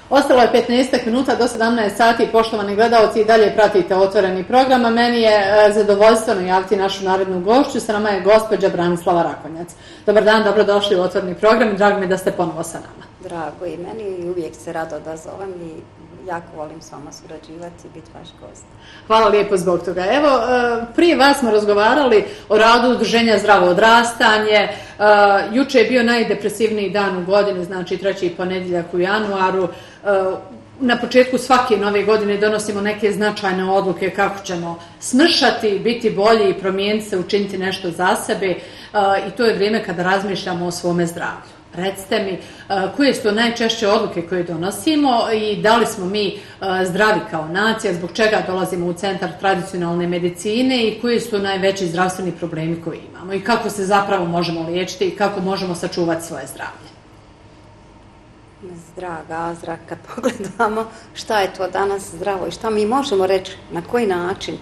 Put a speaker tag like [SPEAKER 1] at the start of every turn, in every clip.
[SPEAKER 1] Ostalo je 15 minuta do 17 sati, poštovani gledalci, i dalje pratite Otvoreni program, a meni je zadovoljstveno javiti našu narednu gošću. Sa nama je gospođa Branislava Rakonjac. Dobar dan, dobrodošli u Otvoreni program i drago mi da ste ponovo sa nama.
[SPEAKER 2] Drago i meni i uvijek se rado odazovem i jako volim s vama surađivati i biti vaš gost.
[SPEAKER 1] Hvala lijepo zbog toga. Evo, prije vas smo razgovarali o radu Udruženja Zdravo odrastanje. Juče je bio najdepresivniji dan u godini, znači 3. ponedjeljak u januaru. Na početku svake nove godine donosimo neke značajne odluke kako ćemo smršati, biti bolji i promijeniti se, učiniti nešto za sebe i to je vrijeme kada razmišljamo o svome zdravlju. Recite mi, koje su to najčešće odluke koje donosimo i da li smo mi zdravi kao nacija, zbog čega dolazimo u centar tradicionalne medicine i koji su najveći zdravstveni problemi koje imamo i kako se zapravo možemo liječiti i kako možemo sačuvati svoje zdravlje?
[SPEAKER 2] Zdrav, kad pogledamo šta je to danas zdravo i šta mi možemo reći, na koji način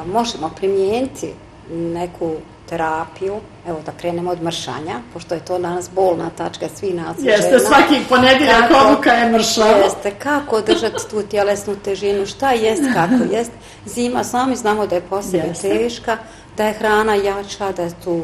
[SPEAKER 2] možemo primijeniti neku terapiju, evo da krenemo od mršanja, pošto je to danas bolna tačka svih nas žena.
[SPEAKER 1] Jeste, svaki ponedjeljak odluka je mršava.
[SPEAKER 2] Jeste, kako održati tu tjelesnu težinu, šta jest, kako jest. Zima, sami znamo da je posebno teška, da je hrana jača, da je tu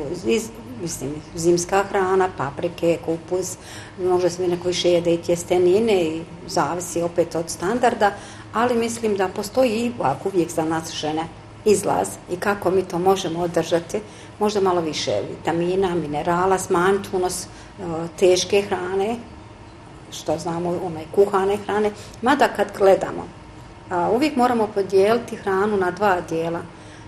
[SPEAKER 2] zimska hrana, paprike, kupus, može se neko više jede i tjestenine i zavisi opet od standarda, ali mislim da postoji ovako uvijek za nas žene izlaz i kako mi to možemo održati, možda malo više vitamina, minerala, smanjiti unos teške hrane, što znamo, one kuhane hrane, mada kad gledamo, uvijek moramo podijeliti hranu na dva dijela,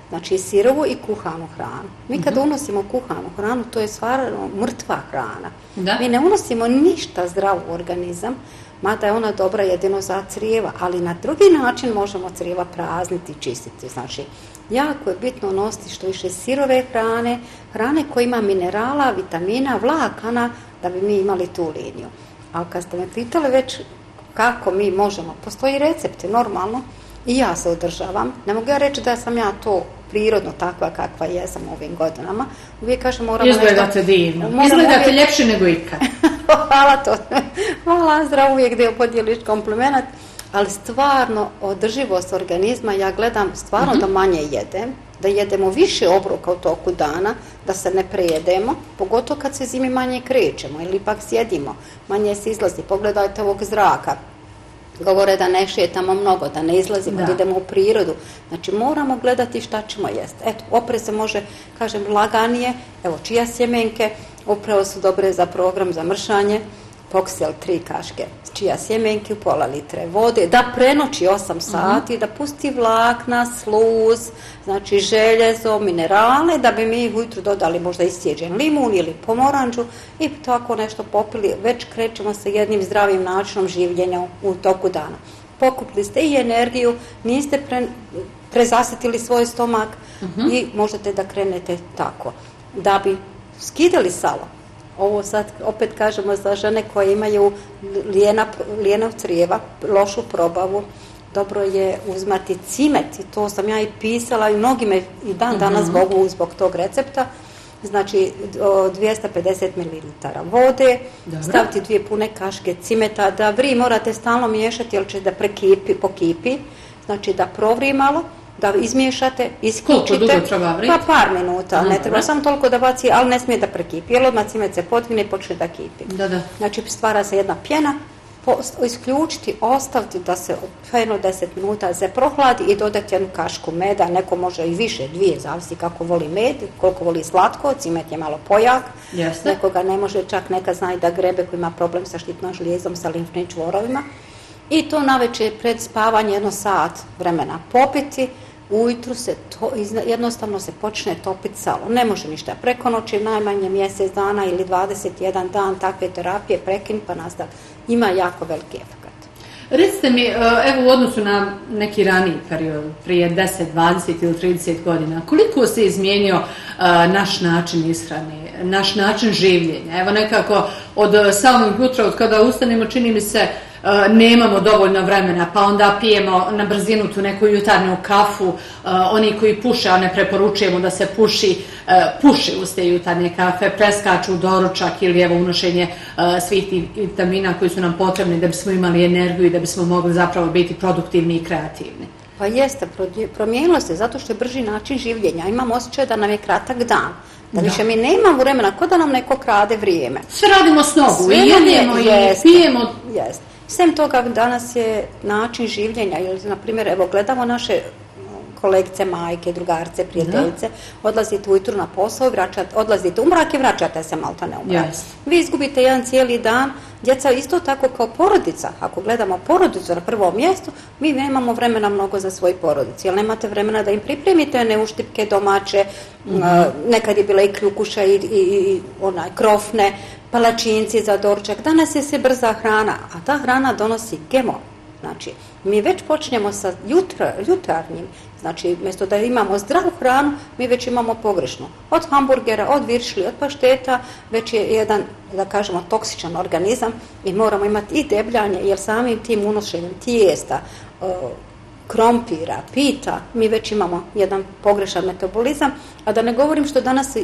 [SPEAKER 2] znači sirovu i kuhanu hranu. Mi kad unosimo kuhanu hranu, to je stvarno mrtva hrana. Da. Mi ne unosimo ništa zdravo u organizam, mada je ona dobra jedino za crijeva, ali na drugi način možemo crijeva prazniti i čistiti. Znači, jako je bitno nositi što više sirove hrane, hrane koja ima minerala, vitamina, vlakana, da bi mi imali tu liniju. Ali kad ste me pitali već kako mi možemo, postoji recepti, normalno, i ja se održavam. Ne mogu ja reći da sam ja to prirodno takva kakva jesam u ovim godinama. Uvijek kažem moramo
[SPEAKER 1] Izgledate divno. Izgledate ljepše nego ikad.
[SPEAKER 2] Hvala to. Hvala, zdravo, uvijek da podijeliš komplimenat. Ali stvarno održivost organizma, ja gledam stvarno da manje jedem, da jedemo više obroka u toku dana, da se ne prejedemo, pogotovo kad se zimi manje krećemo ili ipak sjedimo, manje se izlazi. Pogledajte ovog zraka. Govore da ne šetamo mnogo, da ne izlazimo, da idemo u prirodu. Znači moramo gledati šta ćemo jesti. Eto, opre se može, kažem, laganije. Evo, čija sjemenke, upravo su dobre za program za mršanje. Poksel 3 kaške čija sjemenke u pola litre vode, da prenoći 8 sati, da pusti vlakna, sluz, znači željezo, minerale, da bi mi ujutru dodali možda iscijeđen limun ili pomoranđu i tako nešto popili, već krećemo sa jednim zdravim načinom življenja u toku dana. Pokupili ste i energiju, niste prezasitili svoj stomak i možete da krenete tako. Da bi skidali salo, ovo sad opet kažemo za žene koje imaju lijenog crijeva, lošu probavu, dobro je uzmati cimet i to sam ja i pisala i mnogi me i dan danas mogu zbog tog recepta. Znači 250 ml vode, staviti 2 pune kaške cimeta, da vri morate stalno miješati jer će da pokipi, znači da provri malo, da izmiješate, isključite.
[SPEAKER 1] Koliko dugo treba vriti?
[SPEAKER 2] Pa par minuta, ne treba samo toliko da baci, ali ne smije da prekipi, jer odmah cimet se potvine i počne da kipi. Znači stvara se jedna pjena, isključiti, ostaviti da se jedno 10 minuta se prohladi i dodati jednu kašku meda, neko može i više, 2, zavisi kako voli med, koliko voli slatko, cimet je malo pojak, nekoga ne može, čak neka zna i da grebe koji ima problem sa štitnom žlijezom, sa limfnim čvorovima. I to navečer pred spavanje 1 sat vremena popiti, ujutru se jednostavno se počne topiti salo. Ne može ništa preko noći, najmanje mjesec dana ili 21 dan takve terapije prekinuti pa nastav. Ima jako veliki efekt.
[SPEAKER 1] Recite mi, evo u odnosu na neki raniji period, prije 10, 20 ili 30 godina, koliko se izmijenio naš način ishrane, naš način življenja? Evo nekako od samog jutra, od kada ustanemo, čini mi se nemamo dovoljno vremena, pa onda pijemo na brzinu tu neku jutarnju kafu, oni koji puše, a ne preporučujemo da se puši uz te jutarnje kafe, preskaču doručak ili evo unošenje svih tih vitamina koji su nam potrebni da bismo imali energiju i da bismo mogli zapravo biti produktivni i kreativni.
[SPEAKER 2] Pa jeste, promijenilo se zato što je brži način življenja. Imamo osjećaj da nam je kratak dan. Da više mi nemamo vremena, kao da nam neko krade vrijeme.
[SPEAKER 1] Sve radimo s nogu, i jedemo i pijemo.
[SPEAKER 2] Jeste. Sem toga danas je način življenja, jer na primjer, evo gledamo naše kolegice, majke, drugarce, prijateljice, odlazite ujutru na posao, odlazite u mrak i vraćate se malta ne u mrak. Vi izgubite jedan cijeli dan, djeca isto tako kao porodica. Ako gledamo porodicu na prvom mjestu, mi nemamo vremena mnogo za svoj porodici, jer nemate vremena da im pripremite one uštipke domaće, nekad je bila i kljukuša i krofne, palačinci za doručak. Danas je sve brza hrana, a ta hrana donosi GMO. Znači, mi već počnemo sa jutarnjim, znači, mjesto da imamo zdravu hranu, mi već imamo pogrešnu. Od hamburgera, od viršli, od pašteta, već je jedan, da kažemo, toksičan organizam i moramo imati i debljanje, jer samim tim unošenjem tijesta, krompira, pita, mi već imamo jedan pogrešan metabolizam, a da ne govorim što danas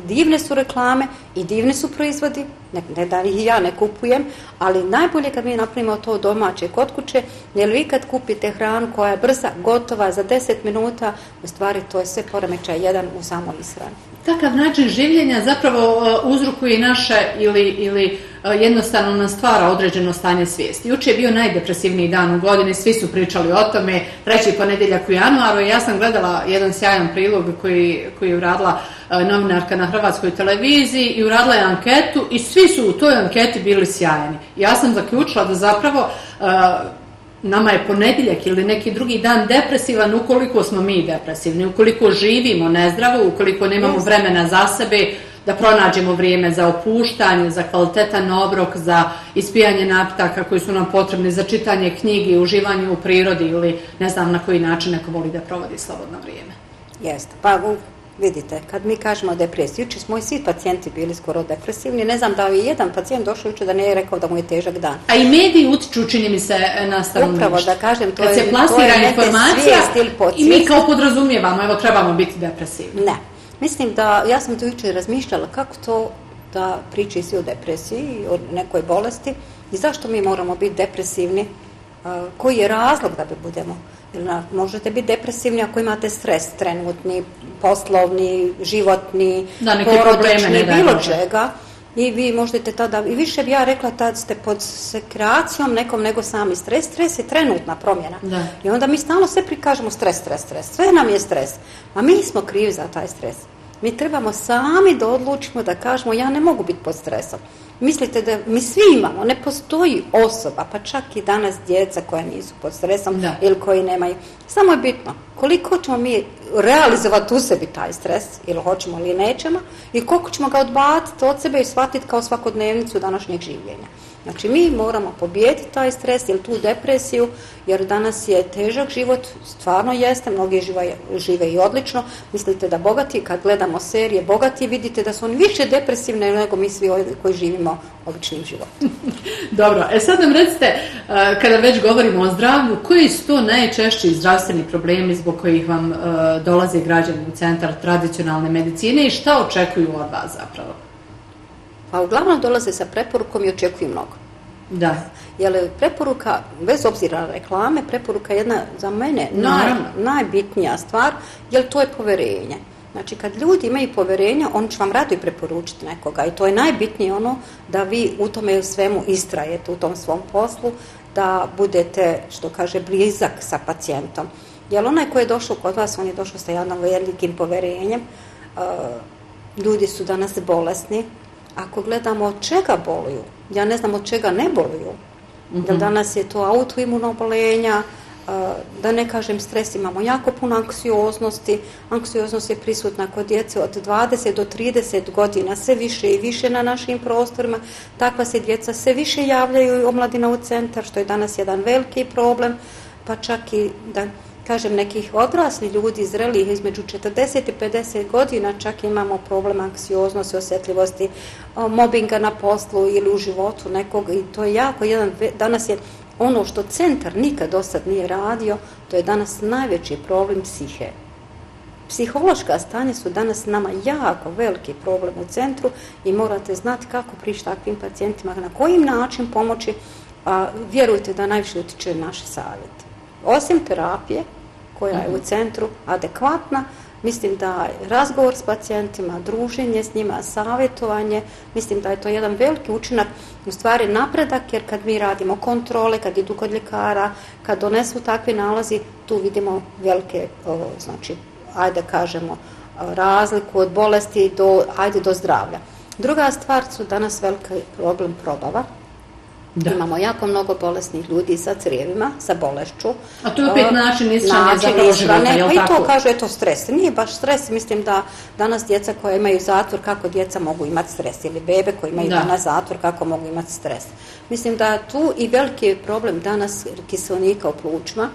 [SPEAKER 2] divne su reklame i divni su proizvodi, ne da ih ja ne kupujem, ali najbolje kad mi napravimo to domaće kod kuće, jer vi kad kupite hranu koja je brza, gotova za 10 minuta, u stvari to je sve poremećaj jedan u samoj ishrani.
[SPEAKER 1] Takav način življenja zapravo uzrokuje naše ili jednostavno nam stvara određeno stanje svijesti. Juče je bio najdepresivniji dan u godini, svi su pričali o tome, treći ponedjeljak u januaru, ja sam gledala jedan sjajan prilog koji je uradila novinarka na Hrvatskoj televiziji i uradila je anketu i svi su u toj anketi bili sjajni. Ja sam zaključila da zapravo nama je ponedjeljak ili neki drugi dan depresivan ukoliko smo mi depresivni, ukoliko živimo nezdravo, ukoliko nemamo vremena za sebe, da pronađemo vrijeme za opuštanje, za kvalitetan obrok, za ispijanje napitaka koji su nam potrebni, za čitanje knjige, uživanje u prirodi ili ne znam na koji način neko voli da provodi slobodno vrijeme.
[SPEAKER 2] Jeste, pa vidite, kad mi kažemo depresiju, jučer smo i svi pacijenti bili skoro depresivni, ne znam da li je jedan pacijent došao jučer da nije rekao da mu je težak dan.
[SPEAKER 1] A i mediji utiču, čini mi se, na stanovništvo.
[SPEAKER 2] Upravo da kažem, to
[SPEAKER 1] kad
[SPEAKER 2] je,
[SPEAKER 1] se plasira informacija i mi kao podrazumijevamo, evo trebamo biti depresivni.
[SPEAKER 2] Ne, mislim da, ja sam to jučer razmišljala kako to da pričaju svi o depresiji, o nekoj bolesti i zašto mi moramo biti depresivni, koji je razlog da budemo. Možete biti depresivni ako imate stres trenutni, poslovni, životni, porodični, bilo čega. I vi možete tada, i više bi ja rekla tad ste pod sekreacijom nekom nego sami stres. Stres je trenutna promjena.
[SPEAKER 1] Da.
[SPEAKER 2] I onda mi stalno sve prikažemo stres. Sve nam je stres. A mi smo krivi za taj stres. Mi trebamo sami da odlučimo da kažemo ja ne mogu biti pod stresom. Mislite da mi svi imamo, ne postoji osoba, pa čak i danas djeca koja nisu pod stresom ili koji nemaju. Samo je bitno koliko ćemo mi realizovati u sebi taj stres, ili hoćemo ili nećemo, i koliko ćemo ga odbaciti od sebe i shvatiti kao svakodnevnicu današnjeg življenja. Znači mi moramo pobijediti taj stres ili tu depresiju, jer danas je težak život, stvarno jeste, mnogi žive i odlično. Mislite da bogati, kad gledamo serije bogati, vidite da su oni više depresivni nego mi svi ovdje koji živimo običnim životom.
[SPEAKER 1] Dobro, sad nam recite, kada već govorimo o zdravlju, koji su to najčešći zdravstveni problemi zbog kojih vam dolaze građani u centar tradicionalne medicine i šta očekuju od vas zapravo?
[SPEAKER 2] Pa uglavnom dolaze sa preporukom i očekuju mnogo.
[SPEAKER 1] Da.
[SPEAKER 2] Jer preporuka, bez obzira na reklame, preporuka je jedna za mene najbitnija stvar, jer to je poverenje. Znači kad ljudi imaju povjerenja, on će vam rado i preporučiti nekoga i to je najbitnije ono da vi u tome svemu istrajete, u tom svom poslu, da budete, što kaže, blizak sa pacijentom. Jer onaj koji je došao kod vas, on je došao sa jednom velikim povjerenjem. Ljudi su danas bolesni. Ako gledamo od čega boluju, ja ne znam od čega ne boluju. Jer danas je to autoimuno oboljenja, da ne kažem stres, imamo jako puno anksioznosti. Anksioznost je prisutna kod djece od 20 do 30 godina, sve više i više na našim prostorima. Takva se djeca sve više javljaju omladina u centar, što je danas jedan veliki problem, pa čak i da kažem, nekih odraslih ljudi, zrelih između 40 i 50 godina, čak imamo problem anksioznosti, osjetljivosti, mobinga na poslu ili u životu nekog, i to je jako danas je ono što centar nikad do sad nije radio, to je danas najveći problem psihe. Psihološka stanja su danas nama jako veliki problem u centru i morate znati kako prići takvim pacijentima, na koji način pomoći, a vjerujte da najviše utiče naše savjete. Osim terapije koja je u centru adekvatna, mislim da razgovor s pacijentima, druženje s njima, savjetovanje, mislim da je to jedan veliki učinak, u stvari napredak, jer kad mi radimo kontrole, kad idu kod ljekara, kad donesu takvi nalazi, tu vidimo velike, znači, ajde kažemo, razliku od bolesti do zdravlja. Druga stvar su danas veliki problem probava. Da. Imamo jako mnogo bolesnih ljudi sa crijevima, sa bolešću.
[SPEAKER 1] A to je opet način ishrane zapravo života, je li tako?
[SPEAKER 2] I to kaže, je to stres. Nije baš stres, mislim da danas djeca koja imaju zatvor, kako djeca mogu imati stres, ili bebe koji imaju danas zatvor, kako mogu imati stres. Mislim da tu i veliki je problem danas kiseonika u plućima,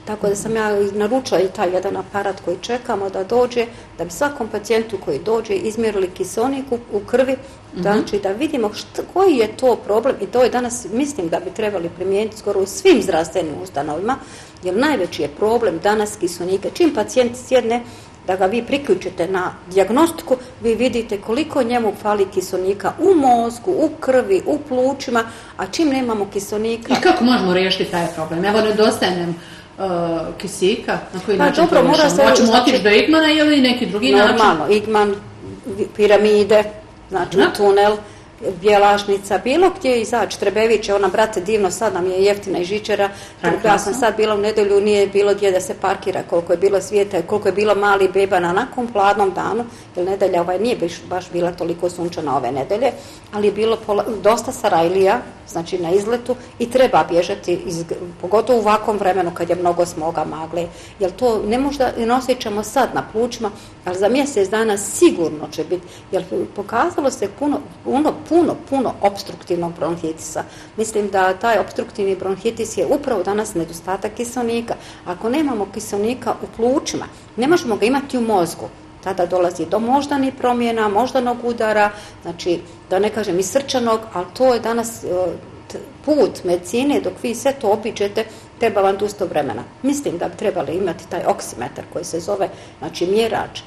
[SPEAKER 2] tako da sam ja naručila i taj jedan aparat koji čekamo da dođe, da bi svakom pacijentu koji dođe izmjerili kiseonik u krvi, znači da vidimo koji je to problem, i to je danas, mislim da bi trebali primijeniti skoro u svim zdravstvenim ustanovima, jer najveći je problem danas kiseonika. Čim pacijent sjedne, da ga vi priključite na dijagnostiku, vi vidite koliko njemu fali kiseonika u mozgu, u krvi, u plućima, a čim nemamo kiseonika...
[SPEAKER 1] I kako možemo riješiti taj problem? Evo, nedostaje nam kisika, na koji način to rješamo? Hoćemo otići do Igmana ili neki drugi način?
[SPEAKER 2] Normalno, Igman, piramide, znači tunel, Bjelašnica, bilo gdje izaći, Trebeviće, ona, brate, divno, sad nam je jeftina i žičara, ja sam sad bila u nedjelju, nije bilo gdje da se parkira, koliko je bilo svijeta, koliko je bilo mali beba na nakon hladnom danu, jer nedelja nije baš bila toliko sunčana ove nedelje, ali je bilo dosta sarajlija, znači na izletu, i treba bježati, pogotovo u ovakvom vremenu kad je mnogo smoga, magle, jer to ne možda ne osjećamo sad na plućima, ali za mjesec dana sigurno će biti, jer pokazalo se puno opstruktivnog bronhitisa. Mislim da taj opstruktivni bronhitis je upravo danas nedostatak kiseonika. Ako nemamo kiseonika u plućima, ne možemo ga imati u mozgu. Tada dolazi do moždanih promjena, moždanog udara, znači da ne kažem i srčanog, ali to je danas put medicine, dok vi sve to obiđete, treba vam dosta vremena. Mislim da bi trebali imati taj oksimetar koji se zove, znači mjerač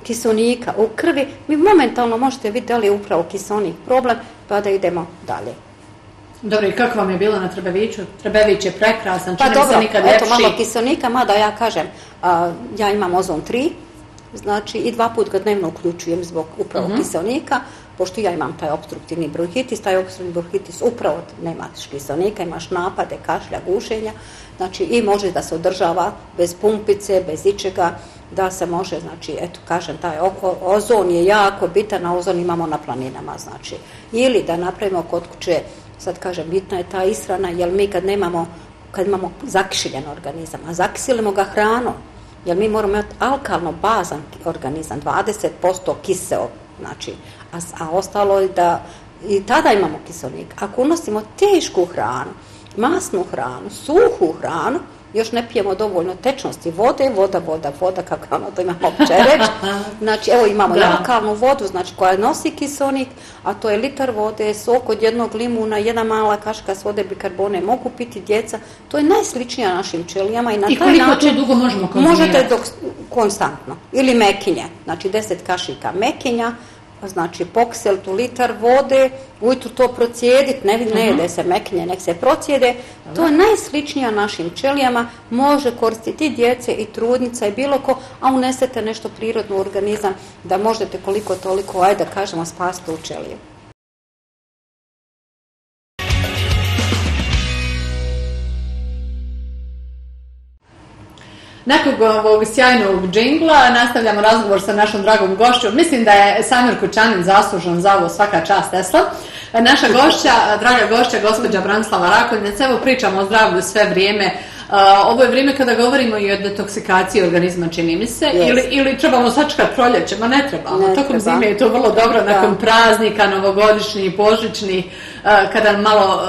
[SPEAKER 2] kiseonika u krvi. Vi momentalno možete vidjeti da li je upravo kiseonik problem, pa da idemo dalje.
[SPEAKER 1] Dobro, i kako vam je bilo na Trebeviću? Trebević je prekrasan, čini
[SPEAKER 2] dobro,
[SPEAKER 1] se nikad ljepši.
[SPEAKER 2] Eto malo kiseonika, mada ja kažem, ja imam ozon 3, znači i 2 puta ga dnevno uključujem zbog upravo kiseonika, pošto ja imam taj opstruktivni bronhitis, taj opstruktivni bronhitis upravo nemaš kiseonika, imaš napade, kašlja, gušenja, znači i može da se održava bez pumpice, bez ičega, da se može, znači, eto, kažem, taj ozon je jako bitan, a ozon imamo na planinama, znači, ili da napravimo kod kuće, sad kažem, bitna je ta ishrana, jer mi kad imamo zakišljen organizam, a zakiselimo ga hranom, jer mi moramo imati alkalno bazan organizam, 20% kiseo, znači, a ostalo je da i tada imamo kiseonik. Ako unosimo tešku hranu, masnu hranu, suhu hranu, još ne pijemo dovoljno tečnosti vode, voda, kako ono to imamo opće reći. Znači, evo imamo alkalnu vodu, znači koja nosi kiseonik, a to je litar vode, sok od jednog limuna, jedna mala kašika s vode bikarbone mogu piti djeca. To je najsličnija našim ćelijama i na taj način...
[SPEAKER 1] I koliko to dugo možemo konzumirati?
[SPEAKER 2] Možete konstantno. Ili mekinje, znači 10 kašika mekinja, znači pokseltu litar vode, ujutru to procijediti, ne jede se mekinje, nek se procijede. To je najsličnija našim ćelijama, može koristiti i djece i trudnica i bilo ko, a unesete nešto prirodno u organizam da možete koliko toliko, ajde da kažemo, spasiti u ćeliju.
[SPEAKER 1] Nakon ovog sjajnog džingla nastavljamo razgovor sa našom dragom gošćom. Mislim da je Samir Kućanin zaslužan za ovo, svaka čast Tesla. Naša gošća, draga gošća, gospođa Branislava Rakonjac, evo pričamo o zdravlju sve vrijeme. Ovo je vrijeme kada govorimo i o detoksikaciji organizma, čini mi se, ili trebamo sačekati proljeće, ma ne trebamo. Tokom zime je to vrlo dobro, nakon praznika, novogodišnji, božićni, kada malo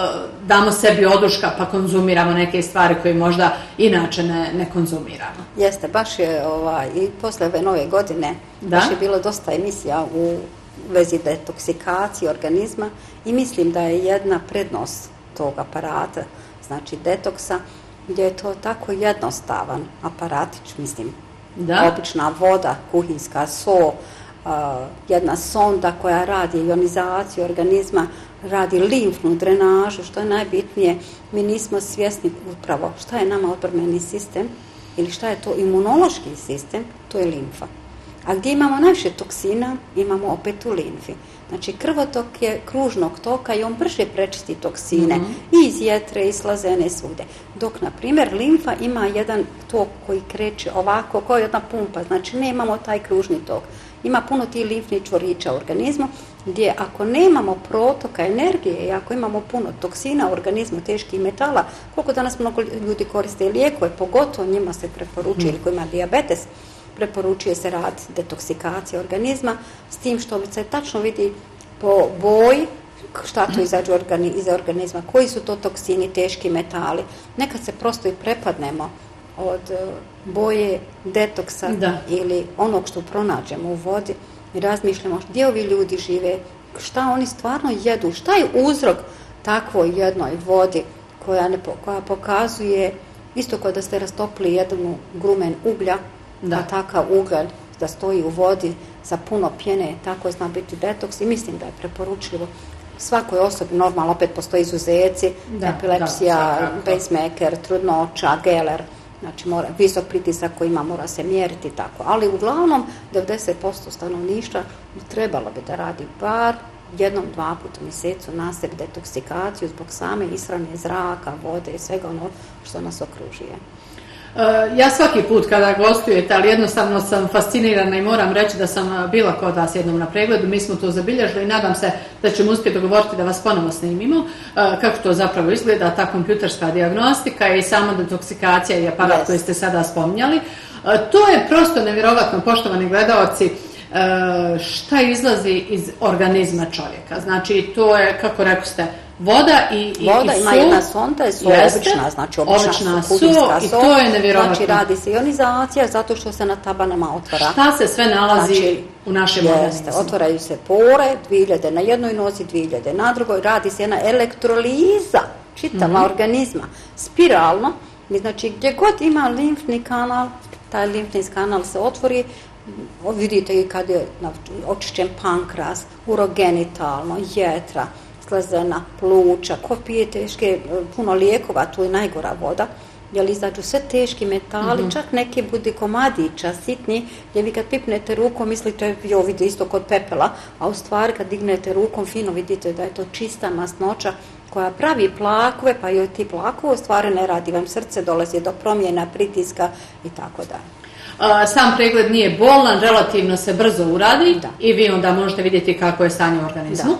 [SPEAKER 1] damo sebi oduška pa konzumiramo neke stvari koje možda inače ne konzumiramo.
[SPEAKER 2] Jeste, baš je i posle ove nove godine baš je bilo dosta emisija u vezi detoksikacije organizma i mislim da je jedna prednost tog aparata, znači detoksa, gdje je to tako jednostavan aparatić, mislim, obična voda, kuhinjska so, jedna sonda koja radi ionizaciju organizma, radi limfnu drenažu, što je najbitnije. Mi nismo svjesni upravo šta je nama odbrambeni sistem ili šta je to imunološki sistem, to je limfa. A gdje imamo najviše toksina, imamo opet u limfi. Znači, krvotok je kružnog toka i on brže prečisti toksine i iz jetre, i slazene, svugde. Dok, na primjer, limfa ima jedan tok koji kreće ovako, kao jedna pumpa, znači nemamo taj kružni tok. Ima puno tih limfnih čvorića u organizmu, gdje ako nemamo protoka energije i ako imamo puno toksina u organizmu, teških metala, koliko danas mnogo ljudi koriste lijekove, pogotovo njima se preporučuje, ili koji ima dijabetes, preporučuje se rad detoksikacije organizma, s tim što se tačno vidi po boji šta to izađe iz organizma, koji su to toksini, teški metali. Nekad se prosto i prepadnemo od boje detoksa ili onog što pronađemo u vodi i razmišljamo gdje ovi ljudi žive, šta oni stvarno jedu, šta je uzrok takvoj jednoj vodi koja pokazuje, isto kao da ste rastopili jedan grumen uglja, a takav ugalj da stoji u vodi za puno pjene, tako zna biti detoks i mislim da je preporučljivo svakoj osobi, normalno opet postoji izuzeci, epilepsija, pacemaker, trudnoća, geler, znači visok pritisak koji ima mora se mjeriti tako, ali uglavnom 90% stanovništva trebalo bi da radi bar 1-2 puta u mjesecu na sebi detoksikaciju zbog same ishrane zraka, vode i svega ono što nas okružuje.
[SPEAKER 1] Ja svaki put kada gostujete, ali jednostavno sam fascinirana i moram reći da sam bila kod vas jednom na pregledu, mi smo to zabilježili i nadam se da ćemo uspjeti dogovoriti da vas ponovo snimimo, kako to zapravo izgleda, ta kompjuterska dijagnostika i sama detoksikacija i aparat koji ste sada spominjali. To je prosto nevjerovatno, poštovani gledaoci, šta izlazi iz organizma čovjeka. Znači, to je, kako rekoste, voda i
[SPEAKER 2] voda
[SPEAKER 1] i
[SPEAKER 2] ima jedna sonda, je so obična, znači obična
[SPEAKER 1] so, i to je nevjerovatno.
[SPEAKER 2] Znači radi se ionizacija zato što se na tabanama otvara.
[SPEAKER 1] Šta se sve nalazi u našem organizmu?
[SPEAKER 2] Otvaraju se pore, 2000 na jednoj nozi, 2000 na drugoj, radi se jedna elektroliza čitava organizma, spiralno, znači gdje god ima limfni kanal, taj limfni kanal se otvori, vidite i kad je očišćen pankreas, urogenitalno, jetra, slazena, pluća, ko pije teške, puno lijekova, tu je najgora voda, jer izađu sve teški metali, čak neki budi komadića, sitni, gdje vi kad pipnete rukom mislite, jo vidi isto kod pepela, a u stvari kad dignete rukom fino vidite da je to čista masnoća koja pravi plakove, pa joj ti plakove u stvari ne radi vam srce, dolazi do promjena, pritiska i tako dalje.
[SPEAKER 1] Sam pregled nije bolan, relativno se brzo uradi i vi onda možete vidjeti kako je stanje u organizmu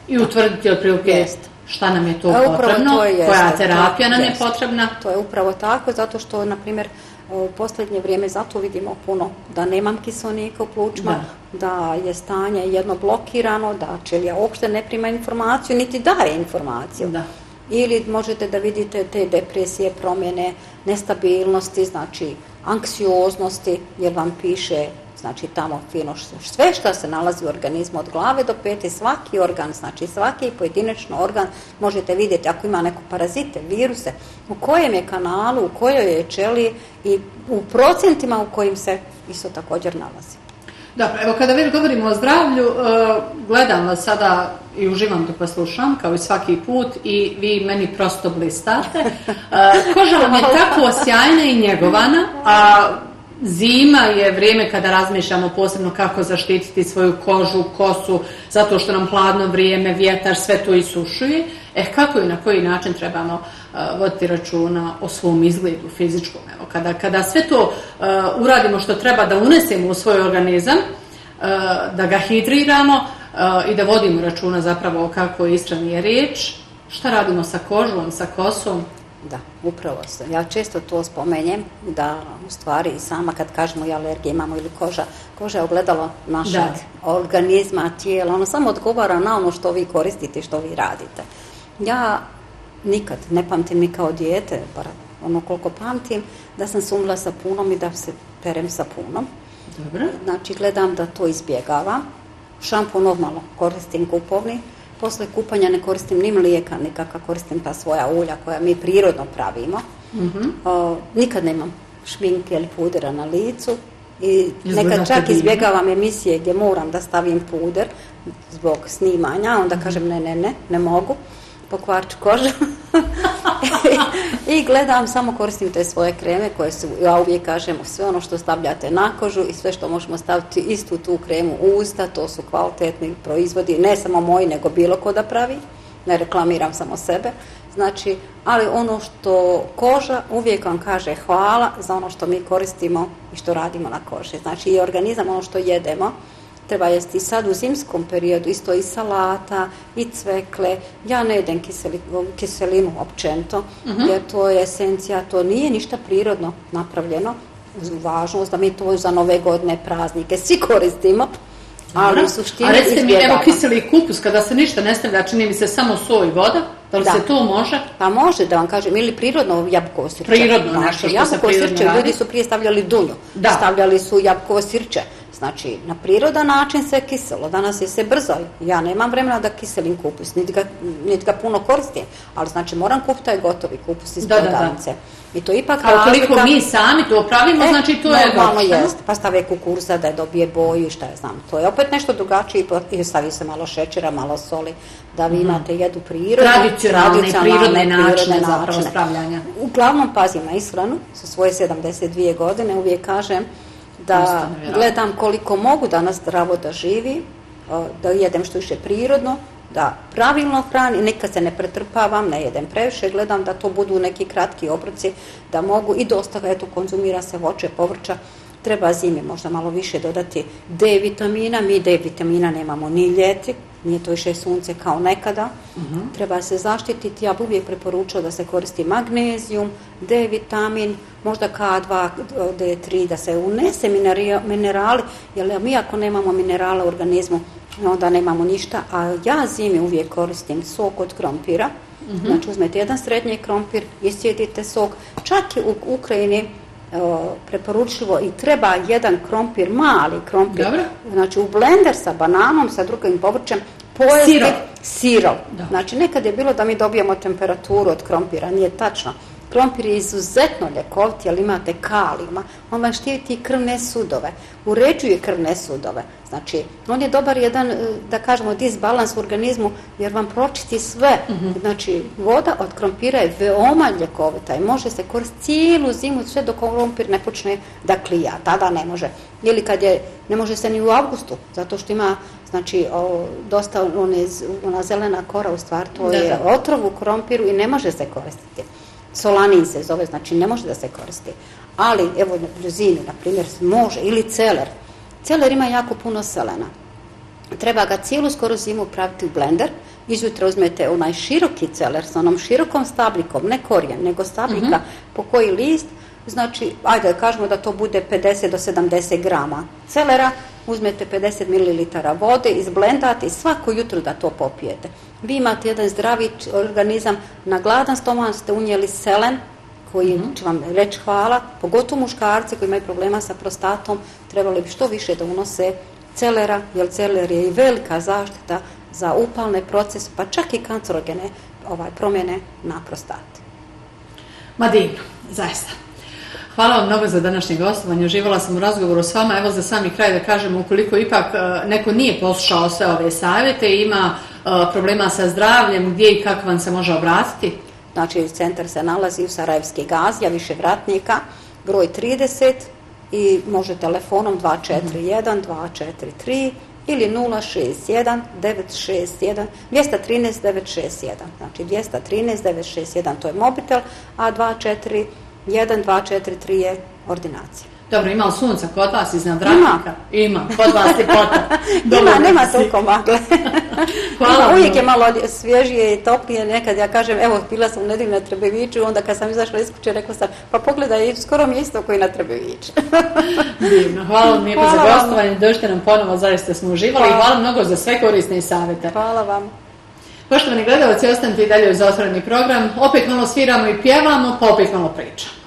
[SPEAKER 1] i utvrditi otprilike šta nam je to potrebno, koja terapija nam je potrebna.
[SPEAKER 2] To je upravo tako, zato što, na primjer, u posljednje vrijeme zato vidimo puno da nemam kiselnika u plućima, da je stanje jedno blokirano, da ćelija uopšte ne prima informaciju, niti daje informaciju. Ili možete da vidite te depresije, promjene, nestabilnosti, znači anksioznosti, jer vam piše, znači tamo fino sve što se nalazi u organizmu od glave do pete, svaki organ, znači svaki pojedinačno organ možete vidjeti ako ima neko parazite, viruse, u kojem je kanalu, u kojoj je ćeliji i u procentima u kojim se isto također nalazi.
[SPEAKER 1] Dobro, evo kada već govorimo o zdravlju, gledam vas sada i uživam da poslušam, kao i svaki put, i vi meni prosto blistate. Koža vam je tako sjajna i njegovana, a zima je vrijeme kada razmišljamo posebno kako zaštititi svoju kožu, kosu, zato što nam hladno vrijeme, vjetar, sve to isušuje. Kako i na koji način trebamo voditi računa o svom izgledu fizičkom? Evo, kada sve to uradimo što treba da unesemo u svoj organizam, da ga hidriramo i da vodimo računa zapravo o kakvoj ishrani je riječ, šta radimo sa kožom, sa kosom?
[SPEAKER 2] Da, upravo se. Ja često to spomenjem da u stvari sama kad kažemo i alergije imamo ili koža je ogledalo našeg organizma, tijela, ono samo odgovara na ono što vi koristite i što vi radite. Ja nikad, ne pamtim ni kao dijete, bar ono koliko pamtim, da sam se umila sapunom i da se perem sapunom.
[SPEAKER 1] Dobro.
[SPEAKER 2] Znači gledam da to izbjegavam. Šampon normalno koristim kupovni. Posle kupanja ne koristim ni mlijeka, nikakav, koristim ta svoja ulja koja mi prirodno pravimo. Nikad nemam šminke ili pudera na licu i nekad čak izbjegavam emisije gdje moram da stavim puder zbog snimanja, onda kažem ne mogu, pokvarču kožu. I gledam, samo koristim te svoje kreme koje su, ja uvijek kažem, sve ono što stavljate na kožu i sve što možemo staviti istu tu kremu u usta, to su kvalitetni proizvodi, ne samo moji, nego bilo ko da pravi, ne reklamiram samo sebe. Znači, ali ono što koža uvijek vam kaže hvala za ono što mi koristimo i što radimo na koži. Znači i organizam, ono što jedemo, treba jesti sad u zimskom periodu, isto i salata, i cvekle. Ja ne jedem kiselinu općenito, jer to je esencija, to nije ništa prirodno napravljeno. Važnost da mi to za nove godine, praznike, svi koristimo. Ali u suštini
[SPEAKER 1] a recite mi, evo kiseli kupus, kada se ništa ne stavlja, čini mi se samo so i voda, da li se to može?
[SPEAKER 2] Pa može, da vam kažem, ili prirodno jabukovo sirće.
[SPEAKER 1] Prirodno, nešto što se prirodno radi.
[SPEAKER 2] Ljudi su prije stavljali dunju, stavljali su jabukovo sirće. Znači, na prirodan način se kiselo, danas je se brzo, ja nemam vremena da kiselim kupus, niti ga puno koristim, ali znači moram kupiti taj gotovi kupus iz prodavnice. I to ipak
[SPEAKER 1] razlika. A koliko mi sami to pravimo, znači to je
[SPEAKER 2] normalno jest, pa stave kukuruza da dobije boju i šta ja znam. To je opet nešto drugačije i stavi se malo šećera, malo soli, da vi imate jedu prirodne,
[SPEAKER 1] tradicionalne prirodne načine zapravo spravljanja.
[SPEAKER 2] Uglavnom pazim na ishranu, sa svoje 72 godine uvijek kažem da gledam koliko mogu danas zdravo da živi, da jedem što više prirodno, da pravilno hrani, nikad se ne pretrpavam, ne jedem previše, gledam da to budu neki kratki obroci, da mogu i dosta, eto, konzumira se voće, povrća, treba zimi možda malo više dodati D vitamina, mi D vitamina nemamo ni ljeti, nije to više sunce kao nekada, treba se zaštititi, ja bih uvijek preporučila da se koristi magnezijum, D vitamin, možda K2, D3, da se unese minerali, jer mi ako nemamo minerala u organizmu, onda nemamo ništa, a ja zimi uvijek koristim sok od krompira, znači uzmete jedan srednji krompir, iscijedite sok, čak i u Ukrajini preporučljivo i treba jedan krompir, mali krompir, znači u blender sa bananom, sa drugim povrćem, pojesti sirov. Znači nekad je bilo da mi dobijemo temperaturu od krompira, nije tačno. Krompir je izuzetno ljekovit, jer imate kalijuma, on vam štiti krvne sudove, uređuje krvne sudove. Znači, on je dobar jedan, da kažemo, disbalans u organizmu, jer vam pročisti sve. Znači, voda od krompira je veoma ljekovita i može se koristiti cijelu zimu, sve dok krompir ne počne da klija, tada ne može. Ili kad je, ne može se ni u avgustu, zato što ima, znači, dosta ona zelena kora, u stvari, to je otrov u krompiru i ne može se koristiti. Solanin se zove, znači ne može da se koristi. Ali, evo, bljuzinu, na primjer, može, ili celer. Celer ima jako puno selena. Treba ga cijelu skoro zimu praviti u blender. Izjutra uzmete onaj široki celer sa onom širokom stabljikom, ne korijen, nego stabljika po koji list. Znači, ajde da kažemo da to bude 50 do 70 grama celera. Uzmete 50 ml vode, izblendate i svako jutro da to popijete. Vi imate jedan zdravi organizam, na gladan stomak ste unijeli selen, koji će vam reći hvala, pogotovo muškarci koji imaju problema sa prostatom, trebali bi što više da unose celera, jer celer je i velika zaštita za upalne procese, pa čak i kancerogene promjene na prostati.
[SPEAKER 1] Ma divno, zaista. Hvala vam mnogo za današnje gostovanje, uživala sam u razgovoru s vama. Evo za sami kraj da kažem, ukoliko ipak neko nije poslušao sve ove savjete i ima problema sa zdravljem, gdje i kako vam se može obratiti?
[SPEAKER 2] Znači, centar se nalazi u Sarajevski gazija, Viševratnika, broj 30 i može telefonom 241 243 ili 061 961 213 961. Znači 213 961 to je mobitel, a 241 243 je ordinacija.
[SPEAKER 1] Dobro, ima li sunca kod vas iznad Vratnika? Ima, kod vas ljepota.
[SPEAKER 2] Nema toliko magle. Uvijek je malo svježije i toplije nekad. Ja kažem, evo, bila sam u nedjelju na Trebeviću, onda kad sam izašla iz kuće, rekla sam, pa pogledaj, skoro mi isto koji na Trebeviću.
[SPEAKER 1] Divno, hvala vam lijepo za gostovanje, dođite nam ponovo, zaista smo uživali i hvala mnogo za sve korisne savjete.
[SPEAKER 2] Hvala vam.
[SPEAKER 1] Poštovani gledalci, ostanite i dalje uz Otvoreni program. Opet malo sviramo i pjevamo, pa opet malo pričamo.